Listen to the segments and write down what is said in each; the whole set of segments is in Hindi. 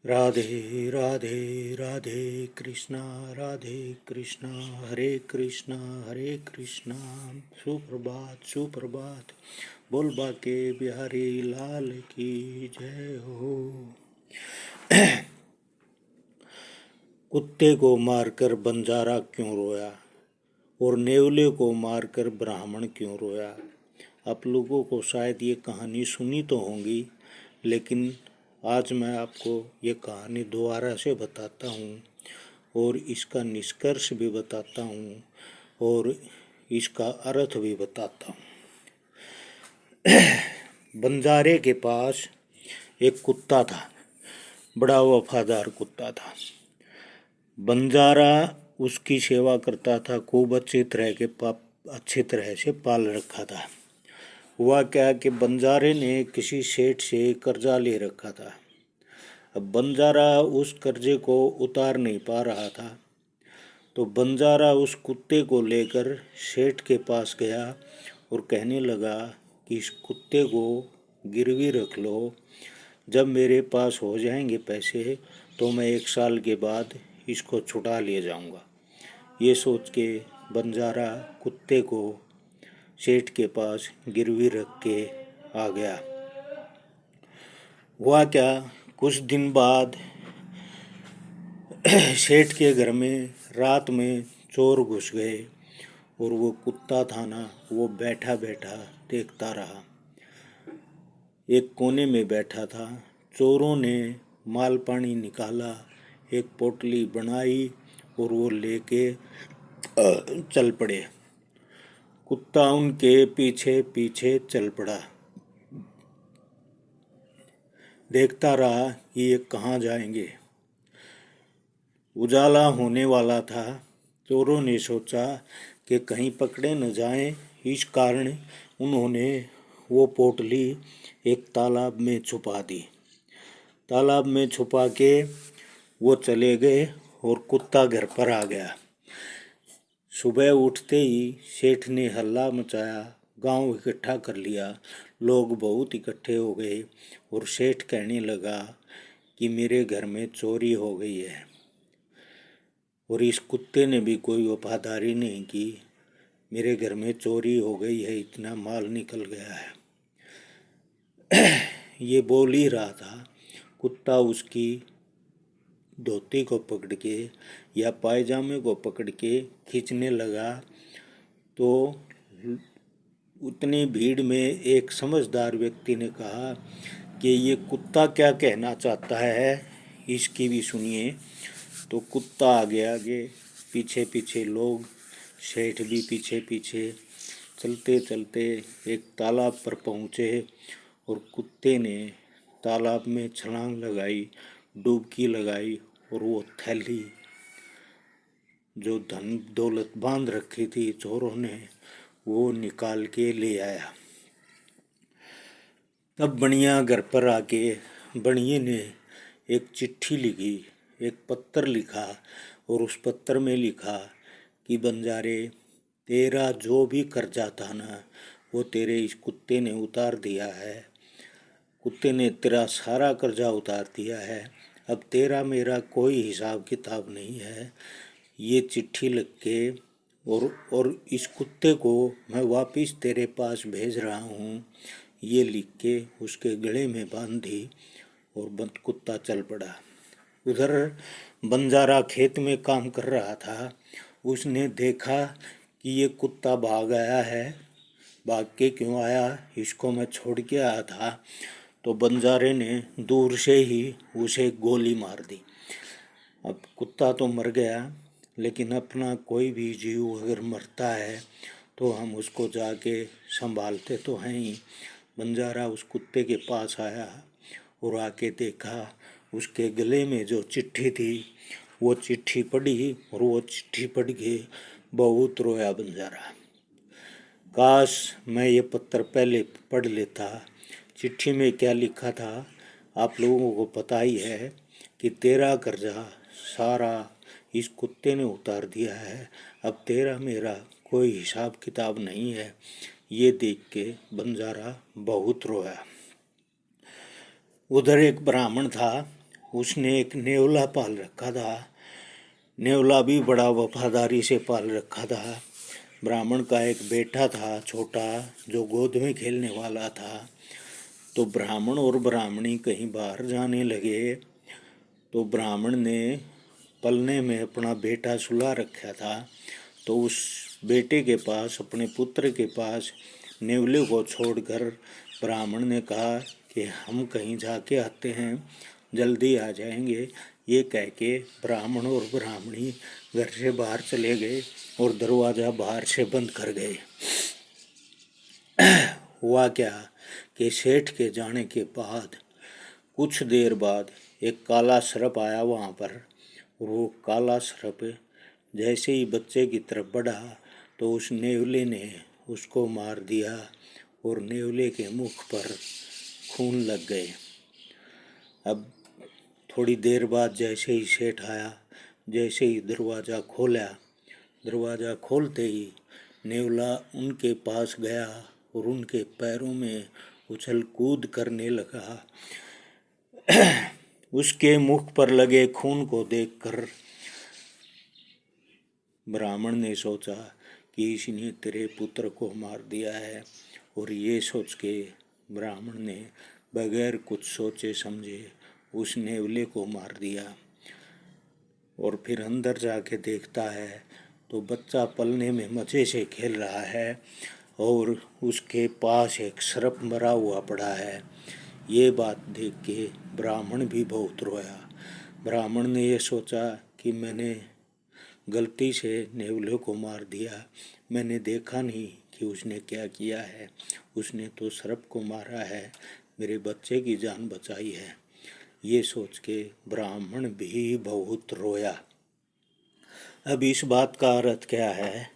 राधे राधे राधे राधे कृष्णा हरे कृष्णा। सुप्रभात सुप्रभात। बोल बाके बिहारी लाल की जय हो। कुत्ते को मारकर बंजारा क्यों रोया और नेवले को मारकर ब्राह्मण क्यों रोया। आप लोगों को शायद ये कहानी सुनी तो होंगी, लेकिन आज मैं आपको ये कहानी दोबारा से बताता हूँ और इसका निष्कर्ष भी बताता हूँ और इसका अर्थ भी बताता हूँ। बंजारे के पास एक कुत्ता था, बड़ा वफादार कुत्ता था। बंजारा उसकी सेवा करता था, खूब अच्छी तरह से पाल रखा था। हुआ क्या कि बंजारे ने किसी सेठ से कर्जा ले रखा था। अब बंजारा उस कर्जे को उतार नहीं पा रहा था, तो बंजारा उस कुत्ते को लेकर सेठ के पास गया और कहने लगा कि इस कुत्ते को गिरवी रख लो, जब मेरे पास हो जाएंगे पैसे तो मैं 1 साल के बाद इसको छुड़ा ले जाऊंगा। ये सोच के बंजारा कुत्ते को सेठ के पास गिरवी रख के आ गया। हुआ क्या, कुछ दिन बाद सेठ के घर में रात में चोर घुस गए और वो कुत्ता था ना, वो बैठा बैठा देखता रहा। एक कोने में बैठा था। चोरों ने माल पानी निकाला, एक पोटली बनाई और वो लेके चल पड़े। कुत्ता उनके पीछे पीछे चल पड़ा, देखता रहा कि ये कहाँ जाएंगे। उजाला होने वाला था। चोरों ने सोचा कि कहीं पकड़े न जाएं, इस कारण उन्होंने वो पोटली एक तालाब में छुपा दी। तालाब में छुपा के वो चले गए और कुत्ता घर पर आ गया। सुबह उठते ही सेठ ने हल्ला मचाया, गांव इकट्ठा कर लिया। लोग बहुत इकट्ठे हो गए और सेठ कहने लगा कि मेरे घर में चोरी हो गई है और इस कुत्ते ने भी कोई वफादारी नहीं की। मेरे घर में चोरी हो गई है, इतना माल निकल गया है। ये बोल ही रहा था, कुत्ता उसकी धोती को पकड़ के या पायजामे को पकड़ के खींचने लगा। तो उतनी भीड़ में एक समझदार व्यक्ति ने कहा कि ये कुत्ता क्या कहना चाहता है, इसकी भी सुनिए। तो कुत्ता आगे आगे, पीछे पीछे लोग, सेठ भी पीछे पीछे। चलते चलते एक तालाब पर पहुँचे और कुत्ते ने तालाब में छलांग लगाई, डुबकी लगाई और वो थैली जो धन दौलत बांध रखी थी चोरों ने, वो निकाल के ले आया। तब बनिया घर पर आके बनिए ने एक चिट्ठी लिखी, एक पत्र लिखा और उस पत्र में लिखा कि बंजारे, तेरा जो भी कर्जा था ना, वो तेरे इस कुत्ते ने उतार दिया है। कुत्ते ने तेरा सारा कर्जा उतार दिया है। अब तेरा मेरा कोई हिसाब किताब नहीं है। ये चिट्ठी लिख के और इस कुत्ते को मैं वापस तेरे पास भेज रहा हूँ, ये लिख के उसके गले में बांध दी और बंद कुत्ता चल पड़ा। उधर बंजारा खेत में काम कर रहा था। उसने देखा कि ये कुत्ता भाग आया है। भाग के क्यों आया, इसको मैं छोड़ के आया था। तो बंजारे ने दूर से ही उसे गोली मार दी। अब कुत्ता तो मर गया, लेकिन अपना कोई भी जीव अगर मरता है तो हम उसको जाके संभालते तो हैं ही। बंजारा उस कुत्ते के पास आया और आके देखा, उसके गले में जो चिट्ठी थी वो चिट्ठी पढ़ी और वो चिट्ठी पढ़ के बहुत रोया बंजारा। काश मैं ये पत्र पहले पढ़ लेता। चिट्ठी में क्या लिखा था आप लोगों को पता ही है कि तेरा कर्जा सारा इस कुत्ते ने उतार दिया है। अब तेरा मेरा कोई हिसाब किताब नहीं है। ये देख के बंजारा बहुत रोया। उधर एक ब्राह्मण था। उसने एक नेवला पाल रखा था। नेवला भी बड़ा वफादारी से पाल रखा था। ब्राह्मण का एक बेटा था छोटा, जो गोद में खेलने वाला था। तो ब्राह्मण और ब्राह्मणी कहीं बाहर जाने लगे, तो ब्राह्मण ने पलने में अपना बेटा सुला रखा था। तो उस बेटे के पास, अपने पुत्र के पास नेवले को छोड़कर ब्राह्मण ने कहा कि हम कहीं जाके आते हैं, जल्दी आ जाएंगे। ये कह के ब्राह्मण और ब्राह्मणी घर से बाहर चले गए और दरवाज़ा बाहर से बंद कर गए। हुआ क्या कि सेठ के जाने के बाद कुछ देर बाद एक काला सर्प आया वहाँ पर। वो काला सर्प जैसे ही बच्चे की तरफ बढ़ा तो उस नेवले ने उसको मार दिया और नेवले के मुख पर खून लग गए। अब थोड़ी देर बाद जैसे ही सेठ आया, जैसे ही दरवाज़ा खोला, दरवाज़ा खोलते ही नेवला उनके पास गया और उनके पैरों में उछल कूद करने लगा। उसके मुख पर लगे खून को देखकर ब्राह्मण ने सोचा कि इसने तेरे पुत्र को मार दिया है, और ये सोच के ब्राह्मण ने बगैर कुछ सोचे समझे उस नेवले को मार दिया। और फिर अंदर जाके देखता है तो बच्चा पलने में मज़े से खेल रहा है और उसके पास एक सर्प मरा हुआ पड़ा है। ये बात देख के ब्राह्मण भी बहुत रोया। ब्राह्मण ने ये सोचा कि मैंने गलती से नेवले को मार दिया, मैंने देखा नहीं कि उसने क्या किया है। उसने तो सर्प को मारा है, मेरे बच्चे की जान बचाई है। ये सोच के ब्राह्मण भी बहुत रोया। अब इस बात का अर्थ क्या है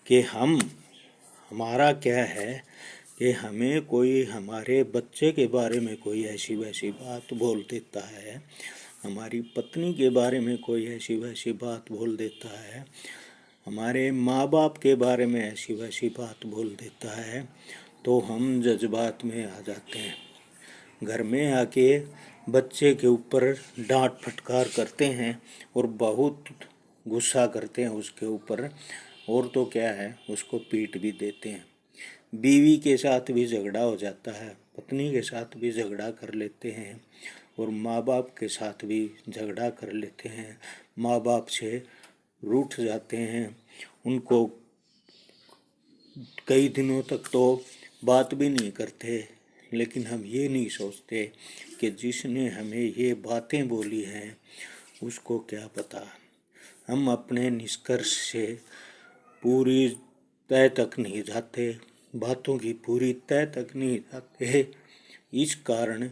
कि हमारा क्या है कि हमें कोई हमारे बच्चे के बारे में कोई ऐसी वैसी बात बोल देता है, हमारी पत्नी के बारे में कोई ऐसी वैसी बात बोल देता है, हमारे माँ बाप के बारे में ऐसी वैसी बात बोल देता है, तो हम जज्बात में आ जाते हैं। घर में आके बच्चे के ऊपर डांट फटकार करते हैं और बहुत गुस्सा करते हैं उसके ऊपर, और तो क्या है, उसको पीट भी देते हैं। बीवी के साथ भी झगड़ा हो जाता है, पत्नी के साथ भी झगड़ा कर लेते हैं, और माँ बाप के साथ भी झगड़ा कर लेते हैं। माँ बाप से रूठ जाते हैं, उनको कई दिनों तक तो बात भी नहीं करते। लेकिन हम ये नहीं सोचते कि जिसने हमें ये बातें बोली हैं उसको क्या पता। हम अपने निष्कर्ष से पूरी तय तक नहीं जाते, बातों की पूरी तय तक नहीं जाते। इस कारण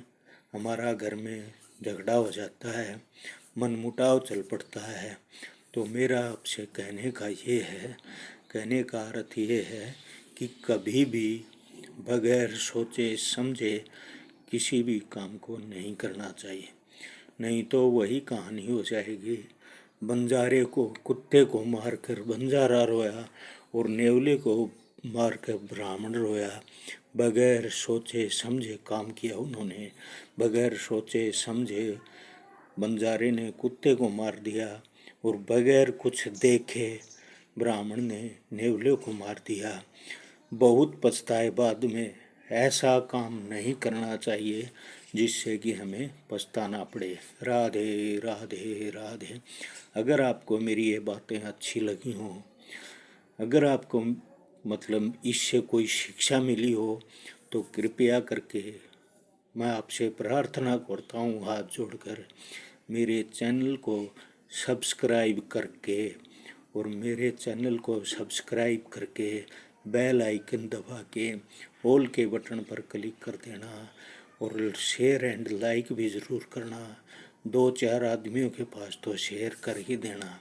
हमारा घर में झगड़ा हो जाता है, मनमुटाव चल पड़ता है। तो मेरा आपसे कहने का ये है, कहने का अर्थ ये है कि कभी भी बगैर सोचे समझे किसी भी काम को नहीं करना चाहिए, नहीं तो वही कहानी हो जाएगी। बंजारे को, कुत्ते को मारकर बंजारा रोया और नेवले को मारकर ब्राह्मण रोया। बगैर सोचे समझे काम किया उन्होंने, बगैर सोचे समझे बंजारे ने कुत्ते को मार दिया, और बगैर कुछ देखे ब्राह्मण ने नेवले को मार दिया। बहुत पछताए बाद में। ऐसा काम नहीं करना चाहिए जिससे कि हमें पछताना पड़े। राधे राधे राधे। अगर आपको मेरी ये बातें अच्छी लगी हों, अगर आपको मतलब इससे कोई शिक्षा मिली हो, तो कृपया करके मैं आपसे प्रार्थना करता हूँ हाथ जोड़कर, मेरे चैनल को सब्सक्राइब करके, और मेरे चैनल को सब्सक्राइब करके बेल आइकन दबा के ऑल के बटन पर क्लिक कर देना, और शेयर एंड लाइक भी ज़रूर करना। 2-4 आदमियों के पास तो शेयर कर ही देना,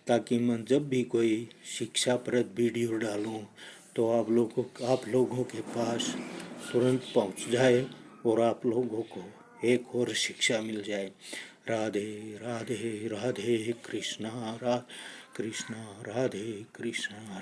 ताकि मैं जब भी कोई शिक्षाप्रद वीडियो डालूं तो आप लोगों के पास तुरंत पहुंच जाए और आप लोगों को एक और शिक्षा मिल जाए। राधे राधे राधे कृष्णा राधे कृष्णा।